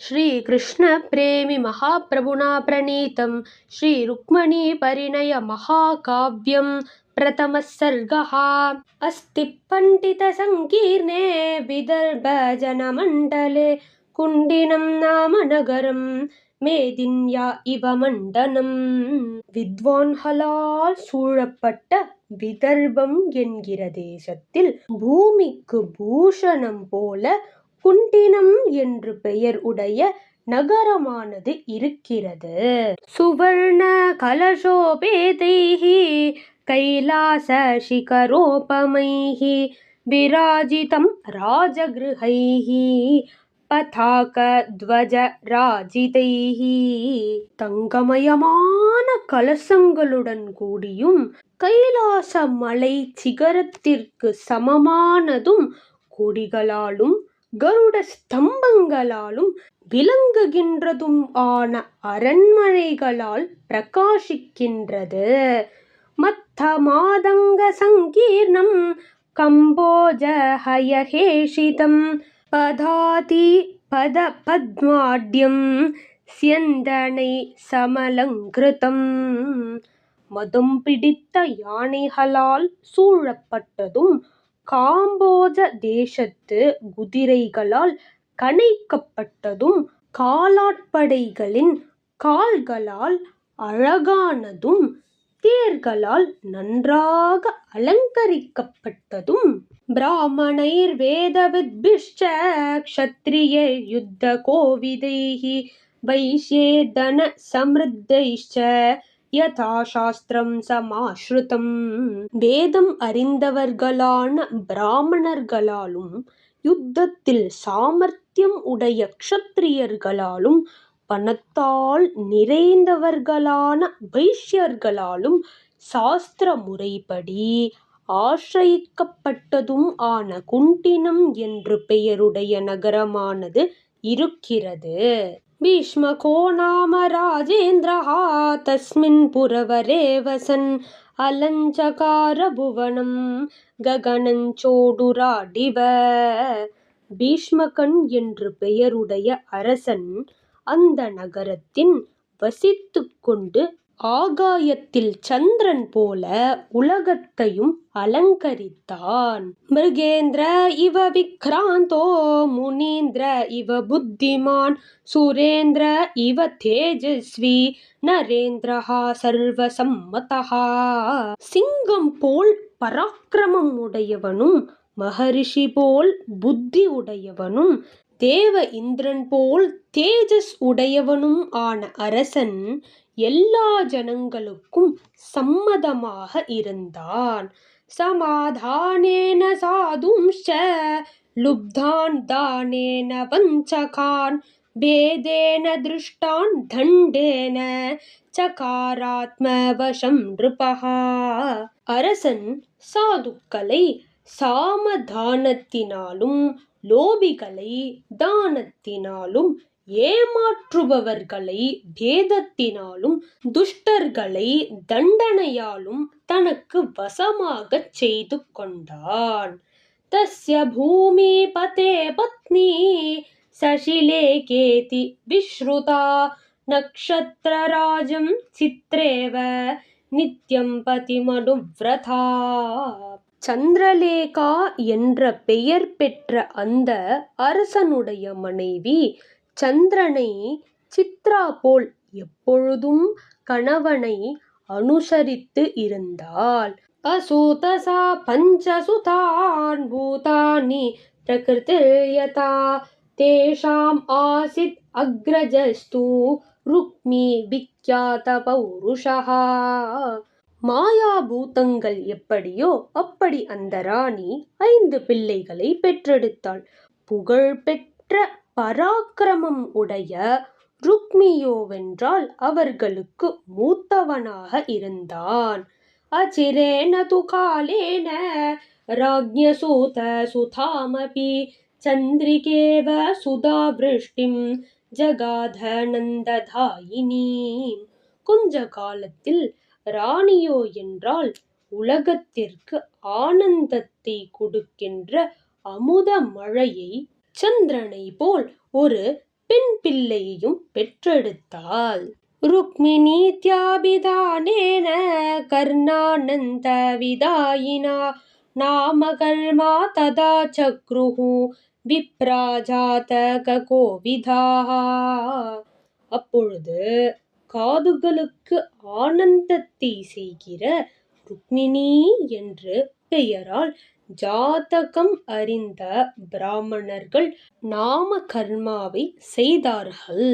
श्रीकृष्णप्रेमि महाप्रभुना प्रणीतं श्रीरुक्मिणीपरिणयमहाकाव्यं प्रथमः सर्गः। अस्ति पण्डितसङ्कीर्णे विदर्भजनमण्डले कुण्डिनं नाम नगरं मेदिन्या इव मण्डनं। வித்வான்களால் சூழப்பட்ட விதர்பம் என்கிற தேசத்தில் பூமிக்கு பூஷணம் போல குண்டினம் என்று பெயர் உடைய நகரமானது இருக்கிறது. சுவர்ண கலசோபேதைஹி கைலாச சிகரோபமைஹி விராஜிதம் ராஜகிருஹைஹி பதாக துவஜ ராஜிதைஹி. தங்கமயமான கலசங்களுடன் கூடியும் கைலாச மலை சிகரத்திற்கு சமமானதும் கொடிகளாலும் கருட ஸ்தம்பங்களாலும் விளங்குகின்றதும் ஆன அரண்மனைகளால் பிரகாசிக்கின்றது. மத்த மாதங்க சங்கீர்ணம் கம்போஜ ஹயஹேஷிதம் பதாதி பத பத்மாட்யம் சியந்தனை சமலங்கிருதம். மதம் பிடித்த யானைகளால் சூழப்பட்டதும் காம்போஜ தேசத்து குதிரைகளால் கணைக்கப்பட்டதும் காலாட்படைகளின் கால்களால் அழகானதும் தேர்களால் நன்றாக அலங்கரிக்கப்பட்டதும் பிராமணைர் வேதவித்பிஷ்ச க்ஷத்ரியர் யுத்த கோவிதைஹி வைஷ்யே தன சம்ருத்தைஷ்ச யதா சாஸ்திரம் சமாஸ்ருதம். வேதம் அறிந்தவர்களான பிராமணர்களாலும் யுத்தத்தில் சாமர்த்தியம் உடைய க்ஷத்ரியர்களாலும் பணத்தால் நிறைந்தவர்களான வைஷ்யர்களாலும் சாஸ்திர முறைப்படி ஆசிரயிக்கப்பட்டதும் ஆன குண்டினம் என்று பெயருடைய நகரமானது இருக்கிறது. பீஷ்மகோ நாம ராஜேந்திரஹ தஸ்மின் புரவரே வசன் அலஞ்சகார புவனம் ககனஞ்சோடுராடிவ. பீஷ்மகன் என்று பெயருடைய அரசன் அந்த நகரத்தின் வசித்துக் கொண்டு ஆகாயத்தில் சந்திரன் போல உலகத்தையும் அலங்கரித்தான். மிருகேந்திர இவ விக்ராந்தோ முனீந்திர இவ புத்திமான் சுரேந்திர இவ தேஜஸ்வி நரேந்திரஹா சர்வசம்மதஹா. சிங்கம் போல் பராக்கிரமம் உடையவனும் மகரிஷி போல் புத்தி உடையவனும் தேவ இந்திரன் போல் தேஜஸ் உடையவனும் ஆன அரசன் எல்லா ஜனங்களுக்கும் சம்மதமாக இருந்தான். சமாதானேன சாதும்ச்ச லுப்தான் தானேன வஞ்சகான் பேதேன திருஷ்டான் தண்டேன சகாராத்மவசம் நிருபஹா. அரசன் சாதுக்களை சாமதானத்தினாலும் லோபிகளை தானத்தினாலும் ஏமாற்றுபவர்களை பேதத்தினாலும் துஷ்டர்களை தண்டனையாலும் தனக்கு வசமாகச் செய்து கொண்டான். தஸ்ய பூமி பதே பத்னி சசிலேகேதி விஸ்ருதா நக்ஷத்ரராஜம் சித்ரேவ நித்யம் பதிமனுவ்ரதா. சந்திரலேகா என்ற பெயர் பெற்ற அந்த அரசனுடைய மனைவி சந்திரனை சித்ரா போல் எப்பொழுதும் கணவனை அனுசரித்து இருந்தாள். அசூதசா பஞ்சசுதான் பூதானி பிரகிருதிர்யதா தேஷாம் ஆசித் அக்ரஜஸ்து ருக்மி விக்யாத பௌருஷஹா. மாயாபூதங்கள் எப்படியோ அப்படி அந்த ராணி 5 பிள்ளைகளை பெற்றெடுத்தாள். புகழ்பெற்ற பராக்கிரமம் உடைய ருக்மியோவென்றால் அவர்களுக்கு மூத்தவனாக இருந்தான். அச்சிரேன து காலேன ராஜ்ஞசூத சுதாமபி சந்திரிகேவ சுதாவிருஷ்டிம் ஜகாத நந்ததாயினீம். கொஞ்ச காலத்தில் ராணியோ என்றால் உலகத்திற்கு ஆனந்தத்தை கொடுக்கின்ற அமுத மழையை சந்திரனை போல் ஒரு பெண் பிள்ளையையும் பெற்றெடுத்தாள். ருக்மிணீத்யாபிதானேன கர்ணானந்த விதாயினா நாமகர்மா ததா சக்ருஹு விப்ரா ஜாதக கோவிதாः. அப்பொழுது காதுகளுக்கு ஆனந்தத்தை செய்கிற ருக்மிணி என்று பெயரால் ஜாதகம் அறிந்த பிராமணர்கள் நாம கர்மாவை செய்தார்கள்.